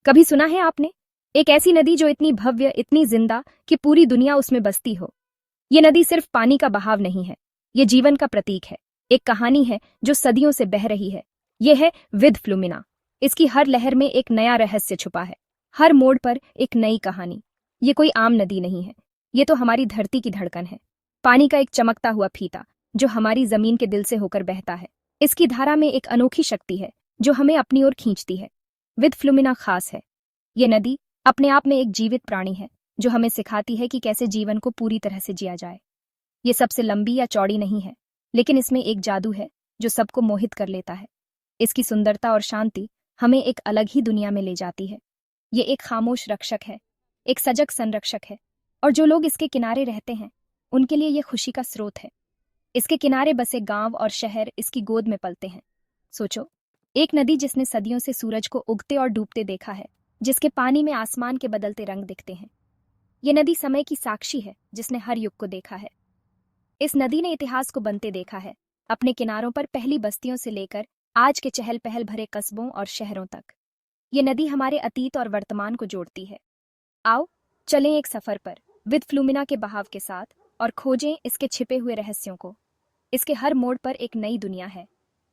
कभी सुना है आपने एक ऐसी नदी जो इतनी भव्य, इतनी जिंदा कि पूरी दुनिया उसमें बसती हो। ये नदी सिर्फ पानी का बहाव नहीं है, ये जीवन का प्रतीक है। एक कहानी है जो सदियों से बह रही है। ये है विद फ्लुमिना। इसकी हर लहर में एक नया रहस्य छुपा है, हर मोड़ पर एक नई कहानी। ये कोई आम नदी नहीं है, ये तो हमारी धरती की धड़कन है, पानी का एक चमकता हुआ फीता जो हमारी जमीन के दिल से होकर बहता है। इसकी धारा में एक अनोखी शक्ति है जो हमें अपनी ओर खींचती है। विद फ्लुमिना खास है। ये नदी अपने आप में एक जीवित प्राणी है जो हमें सिखाती है कि कैसे जीवन को पूरी तरह से जिया जाए। ये सबसे लंबी या चौड़ी नहीं है, लेकिन इसमें एक जादू है जो सबको मोहित कर लेता है। इसकी सुंदरता और शांति हमें एक अलग ही दुनिया में ले जाती है। ये एक खामोश रक्षक है, एक सजग संरक्षक है, और जो लोग इसके किनारे रहते हैं उनके लिए ये खुशी का स्रोत है। इसके किनारे बसे गांव और शहर इसकी गोद में पलते हैं। सोचो, एक नदी जिसने सदियों से सूरज को उगते और डूबते देखा है, जिसके पानी में आसमान के बदलते रंग दिखते हैं। ये नदी समय की साक्षी है जिसने हर युग को देखा है। इस नदी ने इतिहास को बनते देखा है, अपने किनारों पर पहली बस्तियों से लेकर आज के चहल पहल भरे कस्बों और शहरों तक। ये नदी हमारे अतीत और वर्तमान को जोड़ती है। आओ चलें एक सफर पर विद फ्लुमिना के बहाव के साथ और खोजें इसके छिपे हुए रहस्यों को। इसके हर मोड़ पर एक नई दुनिया है,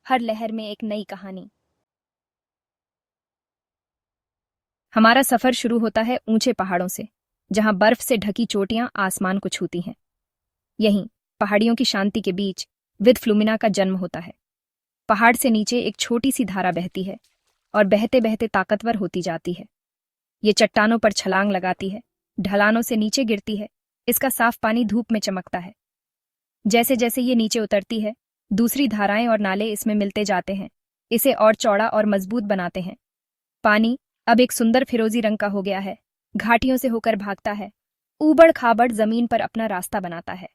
हर लहर में एक नई कहानी। हमारा सफर शुरू होता है ऊंचे पहाड़ों से, जहां बर्फ से ढकी चोटियां आसमान को छूती हैं। यहीं पहाड़ियों की शांति के बीच विद फ्लुमिना का जन्म होता है। पहाड़ से नीचे एक छोटी सी धारा बहती है और बहते बहते ताकतवर होती जाती है। ये चट्टानों पर छलांग लगाती है, ढलानों से नीचे गिरती है। इसका साफ पानी धूप में चमकता है। जैसे जैसे ये नीचे उतरती है, दूसरी धाराएं और नाले इसमें मिलते जाते हैं, इसे और चौड़ा और मजबूत बनाते हैं। पानी अब एक सुंदर फिरोजी रंग का हो गया है, घाटियों से होकर भागता है, ऊबड़ खाबड़ जमीन पर अपना रास्ता बनाता है।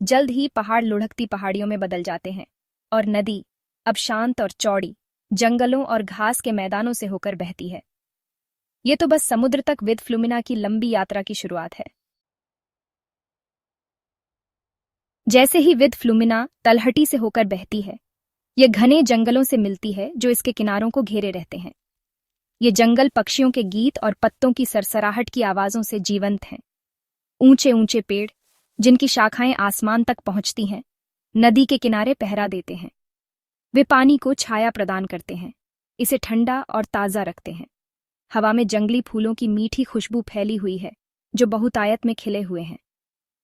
जल्द ही पहाड़ लुढ़कती पहाड़ियों में बदल जाते हैं और नदी अब शांत और चौड़ी जंगलों और घास के मैदानों से होकर बहती है। ये तो बस समुद्र तक विद फ्लुमिना की लंबी यात्रा की शुरुआत है। जैसे ही विद फ्लुमिना तलहटी से होकर बहती है, ये घने जंगलों से मिलती है जो इसके किनारों को घेरे रहते हैं। ये जंगल पक्षियों के गीत और पत्तों की सरसराहट की आवाजों से जीवंत हैं। ऊंचे ऊंचे पेड़ जिनकी शाखाएं आसमान तक पहुंचती हैं, नदी के किनारे पहरा देते हैं। वे पानी को छाया प्रदान करते हैं, इसे ठंडा और ताज़ा रखते हैं। हवा में जंगली फूलों की मीठी खुशबू फैली हुई है जो बहुतायत में खिले हुए हैं।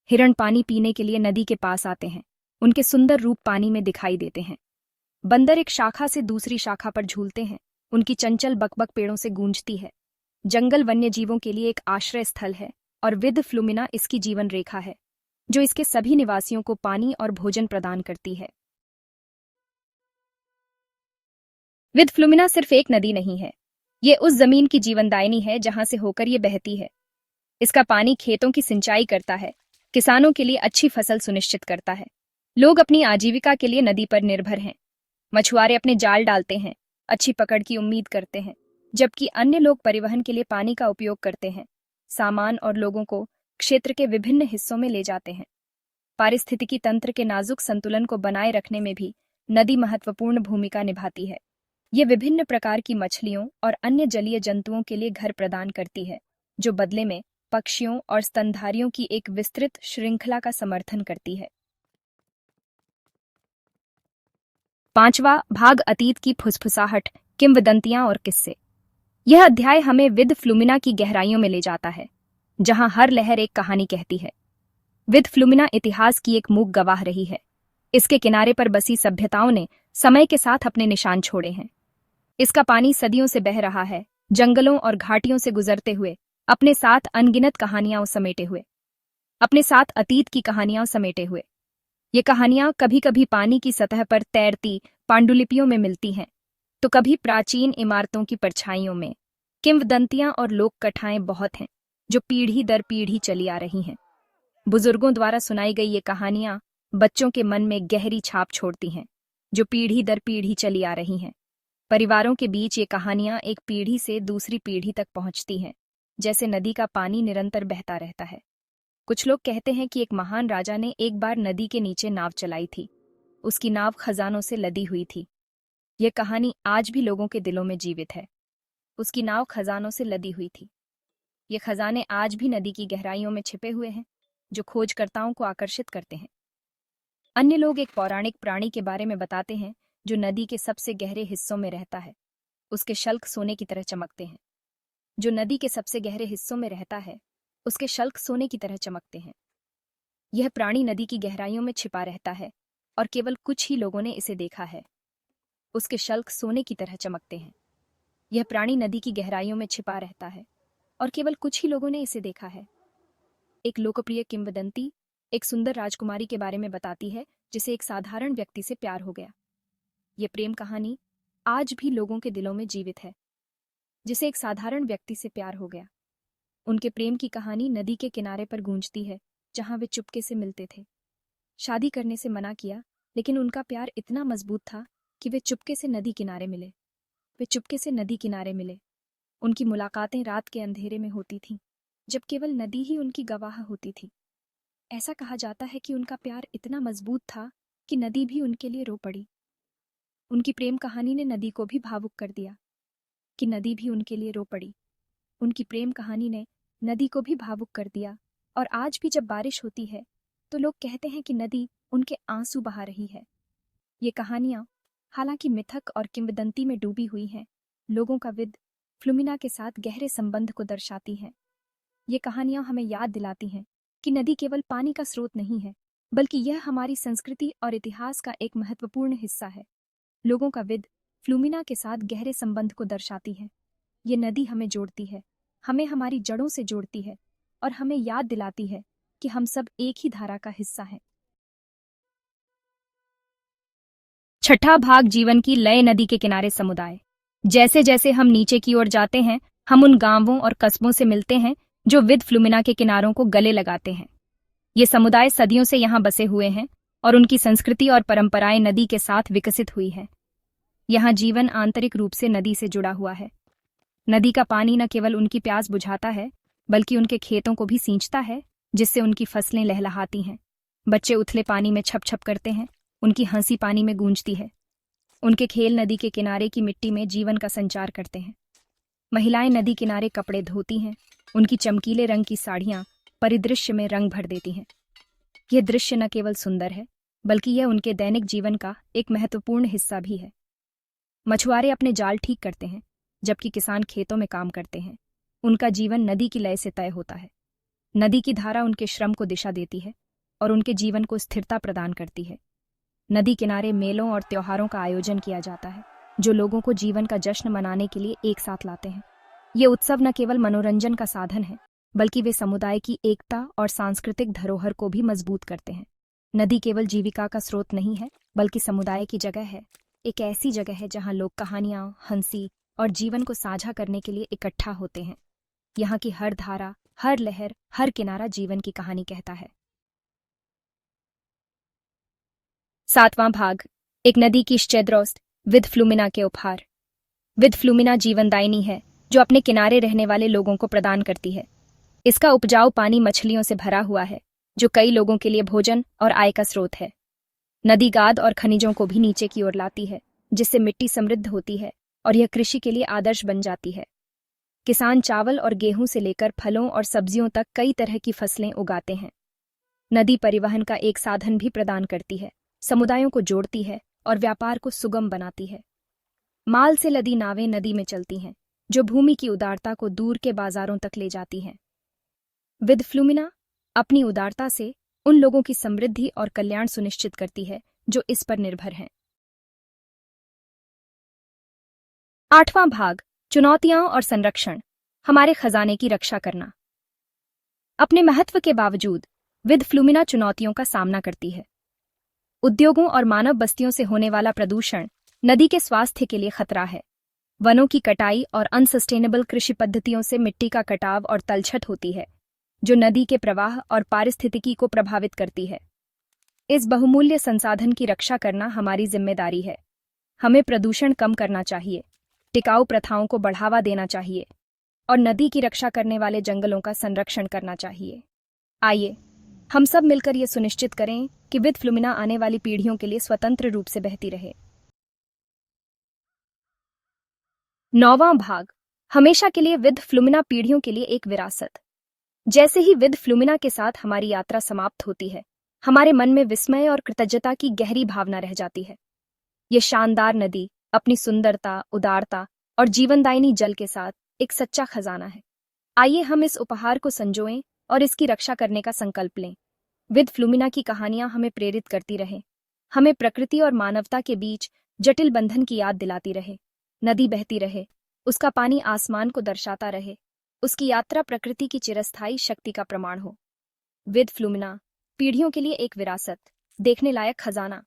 हिरण पानी पीने के लिए नदी के पास आते हैं, उनके सुंदर रूप पानी में दिखाई देते हैं। बंदर एक शाखा से दूसरी शाखा पर झूलते हैं, उनकी चंचल बकबक पेड़ों से गूंजती है। जंगल वन्य जीवों के लिए एक आश्रय स्थल है और विद फ्लुमिना इसकी जीवन रेखा है जो इसके सभी निवासियों को पानी और भोजन प्रदान करती है। विद फ्लुमिना सिर्फ एक नदी नहीं है, ये उस जमीन की जीवनदायिनी है जहां से होकर ये बहती है। इसका पानी खेतों की सिंचाई करता है, किसानों के लिए अच्छी फसल सुनिश्चित करता है। लोग अपनी आजीविका के लिए नदी पर निर्भर हैं। मछुआरे अपने जाल डालते हैं, अच्छी पकड़ की उम्मीद करते हैं, जबकि अन्य लोग परिवहन के लिए पानी का उपयोग करते हैं, सामान और लोगों को क्षेत्र के विभिन्न हिस्सों में ले जाते हैं। पारिस्थितिकी तंत्र के नाजुक संतुलन को बनाए रखने में भी नदी महत्वपूर्ण भूमिका निभाती है। ये विभिन्न प्रकार की मछलियों और अन्य जलीय जंतुओं के लिए घर प्रदान करती है, जो बदले में पक्षियों और स्तनधारियों की एक विस्तृत श्रृंखला का समर्थन करती है। 5वां भाग अतीत की फुसफुसाहट, किंवदंतियां और किस्से। यह अध्याय हमें विद फ्लुमिना की गहराइयों में ले जाता है, जहां हर लहर एक कहानी कहती है। विद फ्लुमिना इतिहास की एक मूक गवाह रही है। इसके किनारे पर बसी सभ्यताओं ने समय के साथ अपने निशान छोड़े हैं। इसका पानी सदियों से बह रहा है, जंगलों और घाटियों से गुजरते हुए, अपने साथ अनगिनत कहानियां समेटे हुए, अपने साथ अतीत की कहानियां समेटे हुए। ये कहानियां कभी कभी पानी की सतह पर तैरती पांडुलिपियों में मिलती हैं, तो कभी प्राचीन इमारतों की परछाइयों में। किंवदंतियां और लोक कथाएं बहुत हैं जो पीढ़ी दर पीढ़ी चली आ रही हैं। बुजुर्गों द्वारा सुनाई गई ये कहानियां बच्चों के मन में गहरी छाप छोड़ती हैं, जो पीढ़ी दर पीढ़ी चली आ रही हैं। परिवारों के बीच ये कहानियां एक पीढ़ी से दूसरी पीढ़ी तक पहुंचती हैं, जैसे नदी का पानी निरंतर बहता रहता है। कुछ लोग कहते हैं कि एक महान राजा ने एक बार नदी के नीचे नाव चलाई थी। उसकी नाव खजानों से लदी हुई थी। यह कहानी आज भी लोगों के दिलों में जीवित है। उसकी नाव खजानों से लदी हुई थी। ये खजाने आज भी नदी की गहराइयों में छिपे हुए हैं, जो खोजकर्ताओं को आकर्षित करते हैं। अन्य लोग एक पौराणिक प्राणी के बारे में बताते हैं जो नदी के सबसे गहरे हिस्सों में रहता है। उसके शल्क सोने की तरह चमकते हैं। जो नदी के सबसे गहरे हिस्सों में रहता है, उसके शल्क सोने की तरह चमकते हैं। यह प्राणी नदी की गहराइयों में छिपा रहता है और केवल कुछ ही लोगों ने इसे देखा है। उसके शल्क सोने की तरह चमकते हैं। यह प्राणी नदी की गहराइयों में छिपा रहता है और केवल कुछ ही लोगों ने इसे देखा है। एक लोकप्रिय किंवदंती एक सुंदर राजकुमारी के बारे में बताती है जिसे एक साधारण व्यक्ति से प्यार हो गया। यह प्रेम कहानी आज भी लोगों के दिलों में जीवित है। जिसे एक साधारण व्यक्ति से प्यार हो गया। उनके प्रेम की कहानी नदी के किनारे पर गूंजती है, जहां वे चुपके से मिलते थे। शादी करने से मना किया, लेकिन उनका प्यार इतना मजबूत था कि वे चुपके से नदी किनारे मिले। वे चुपके से नदी किनारे मिले। उनकी मुलाकातें रात के अंधेरे में होती थीं, जब केवल नदी ही उनकी गवाह होती थी। ऐसा कहा जाता है कि उनका प्यार इतना मजबूत था कि नदी भी उनके लिए रो पड़ी। उनकी प्रेम कहानी ने नदी को भी भावुक कर दिया कि नदी भी उनके लिए रो पड़ी। उनकी प्रेम कहानी ने नदी को भी भावुक कर दिया, और आज भी जब बारिश होती है तो लोग कहते हैं कि नदी उनके आंसू बहा रही है। ये कहानियां हालांकि मिथक और किंवदंती में डूबी हुई हैं, लोगों का विद फ्लुमिना के साथ गहरे संबंध को दर्शाती हैं। ये कहानियां हमें याद दिलाती हैं कि नदी केवल पानी का स्रोत नहीं है, बल्कि यह हमारी संस्कृति और इतिहास का एक महत्वपूर्ण हिस्सा है। लोगों का विद फ्लुमिना के साथ गहरे संबंध को दर्शाती है। ये नदी हमें जोड़ती है, हमें हमारी जड़ों से जोड़ती है और हमें याद दिलाती है कि हम सब एक ही धारा का हिस्सा हैं। छठा भाग, जीवन की लय नदी के किनारे समुदाय। जैसे जैसे हम नीचे की ओर जाते हैं, हम उन गांवों और कस्बों से मिलते हैं जो विद फ्लुमिना के किनारों को गले लगाते हैं। ये समुदाय सदियों से यहाँ बसे हुए हैं और उनकी संस्कृति और परंपराएं नदी के साथ विकसित हुई हैं। यहाँ जीवन आंतरिक रूप से नदी से जुड़ा हुआ है। नदी का पानी न केवल उनकी प्यास बुझाता है, बल्कि उनके खेतों को भी सींचता है, जिससे उनकी फसलें लहलहाती हैं। बच्चे उथले पानी में छप छप करते हैं, उनकी हंसी पानी में गूंजती है। उनके खेल नदी के किनारे की मिट्टी में जीवन का संचार करते हैं। महिलाएं नदी किनारे कपड़े धोती हैं, उनकी चमकीले रंग की साड़ियां परिदृश्य में रंग भर देती हैं। यह दृश्य न केवल सुंदर है, बल्कि यह उनके दैनिक जीवन का एक महत्वपूर्ण हिस्सा भी है। मछुआरे अपने जाल ठीक करते हैं, जबकि किसान खेतों में काम करते हैं। उनका जीवन नदी की लय से तय होता है। नदी की धारा उनके श्रम को दिशा देती है और उनके जीवन को स्थिरता प्रदान करती है। नदी किनारे मेलों और त्योहारों का आयोजन किया जाता है, जो लोगों को जीवन का जश्न मनाने के लिए एक साथ लाते हैं। ये उत्सव न केवल मनोरंजन का साधन है, बल्कि वे समुदाय की एकता और सांस्कृतिक धरोहर को भी मजबूत करते हैं। नदी केवल जीविका का स्रोत नहीं है, बल्कि समुदाय की जगह है। एक ऐसी जगह है जहां लोग कहानियां, हंसी और जीवन को साझा करने के लिए इकट्ठा होते हैं। यहाँ की हर धारा, हर लहर, हर किनारा जीवन की कहानी कहता है। सातवां भाग, एक नदी की श्चेद्रोस्ट विद फ्लुमिना के उपहार। विद फ्लुमिना जीवनदायिनी है, जो अपने किनारे रहने वाले लोगों को प्रदान करती है। इसका उपजाऊ पानी मछलियों से भरा हुआ है, जो कई लोगों के लिए भोजन और आय का स्रोत है। नदी गाद और खनिजों को भी नीचे की ओर लाती है, जिससे मिट्टी समृद्ध होती है और यह कृषि के लिए आदर्श बन जाती है। किसान चावल और गेहूं से लेकर फलों और सब्जियों तक कई तरह की फसलें उगाते हैं। नदी परिवहन का एक साधन भी प्रदान करती है, समुदायों को जोड़ती है और व्यापार को सुगम बनाती है। माल से लदी नावें नदी में चलती हैं, जो भूमि की उदारता को दूर के बाजारों तक ले जाती हैं। विद फ्लुमिना अपनी उदारता से उन लोगों की समृद्धि और कल्याण सुनिश्चित करती है जो इस पर निर्भर हैं। आठवां भाग, चुनौतियां और संरक्षण, हमारे खजाने की रक्षा करना। अपने महत्व के बावजूद विद फ्लुमिना चुनौतियों का सामना करती है। उद्योगों और मानव बस्तियों से होने वाला प्रदूषण नदी के स्वास्थ्य के लिए खतरा है। वनों की कटाई और अनसस्टेनेबल कृषि पद्धतियों से मिट्टी का कटाव और तलछट होती है, जो नदी के प्रवाह और पारिस्थितिकी को प्रभावित करती है। इस बहुमूल्य संसाधन की रक्षा करना हमारी जिम्मेदारी है। हमें प्रदूषण कम करना चाहिए, टिकाऊ प्रथाओं को बढ़ावा देना चाहिए और नदी की रक्षा करने वाले जंगलों का संरक्षण करना चाहिए। आइए हम सब मिलकर ये सुनिश्चित करें कि विद फ्लुमिना आने वाली पीढ़ियों के लिए स्वतंत्र रूप से बहती रहे। नौवां भाग, हमेशा के लिए विद फ्लुमिना, पीढ़ियों के लिए एक विरासत। जैसे ही विद फ्लुमिना के साथ हमारी यात्रा समाप्त होती है, हमारे मन में विस्मय और कृतज्ञता की गहरी भावना रह जाती है। ये शानदार नदी अपनी सुंदरता, उदारता और जीवनदायिनी जल के साथ एक सच्चा खजाना है। आइए हम इस उपहार को संजोएं और इसकी रक्षा करने का संकल्प लें। विद फ्लुमिना की कहानियां हमें प्रेरित करती रहें, हमें प्रकृति और मानवता के बीच जटिल बंधन की याद दिलाती रहे। नदी बहती रहे, उसका पानी आसमान को दर्शाता रहे, उसकी यात्रा प्रकृति की चिरस्थायी शक्ति का प्रमाण हो। विद फ्लुमिना, पीढ़ियों के लिए एक विरासत, देखने लायक खजाना।